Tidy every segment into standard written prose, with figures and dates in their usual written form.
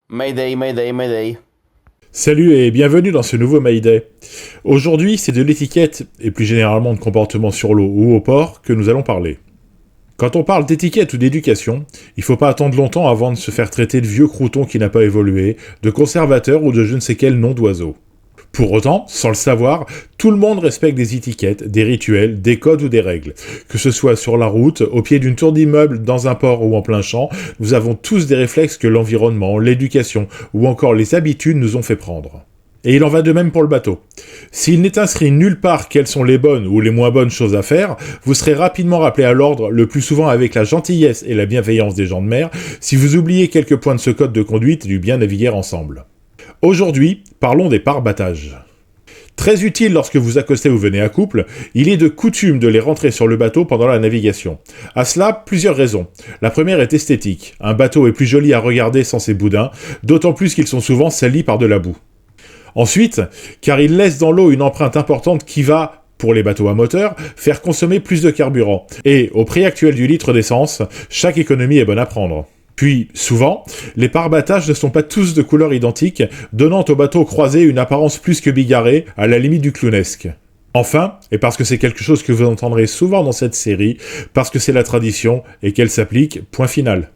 Mayday, Mayday, Mayday. Salut et bienvenue dans ce nouveau Mayday. Aujourd'hui, c'est de l'étiquette et plus généralement de comportement sur l'eau ou au port que nous allons parler. Quand on parle d'étiquette ou d'éducation, il faut pas attendre longtemps avant de se faire traiter de vieux crouton qui n'a pas évolué, de conservateur ou de je ne sais quel nom d'oiseau. Pour autant, sans le savoir, tout le monde respecte des étiquettes, des rituels, des codes ou des règles. Que ce soit sur la route, au pied d'une tour d'immeuble, dans un port ou en plein champ, nous avons tous des réflexes que l'environnement, l'éducation ou encore les habitudes nous ont fait prendre. Et il en va de même pour le bateau. S'il n'est inscrit nulle part quelles sont les bonnes ou les moins bonnes choses à faire, vous serez rapidement rappelé à l'ordre, le plus souvent avec la gentillesse et la bienveillance des gens de mer, si vous oubliez quelques points de ce code de conduite du bien naviguer ensemble. Aujourd'hui, parlons des pare-battages. Très utile lorsque vous accostez ou venez à couple, il est de coutume de les rentrer sur le bateau pendant la navigation. À cela, plusieurs raisons. La première est esthétique. Un bateau est plus joli à regarder sans ses boudins, d'autant plus qu'ils sont souvent salis par de la boue. Ensuite, car il laisse dans l'eau une empreinte importante qui va, pour les bateaux à moteur, faire consommer plus de carburant. Et, au prix actuel du litre d'essence, chaque économie est bonne à prendre. Puis, souvent, les pare-battages ne sont pas tous de couleur identique, donnant au bateau croisé une apparence plus que bigarrée, à la limite du clownesque. Enfin, et parce que c'est quelque chose que vous entendrez souvent dans cette série, parce que c'est la tradition et qu'elle s'applique, point final.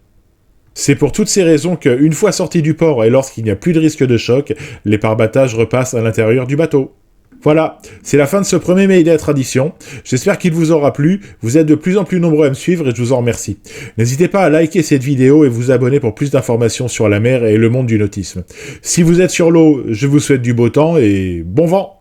C'est pour toutes ces raisons que, une fois sortis du port et lorsqu'il n'y a plus de risque de choc, les pare-battages repassent à l'intérieur du bateau. Voilà, c'est la fin de ce premier Mayday à tradition. J'espère qu'il vous aura plu. Vous êtes de plus en plus nombreux à me suivre et je vous en remercie. N'hésitez pas à liker cette vidéo et vous abonner pour plus d'informations sur la mer et le monde du nautisme. Si vous êtes sur l'eau, je vous souhaite du beau temps et bon vent!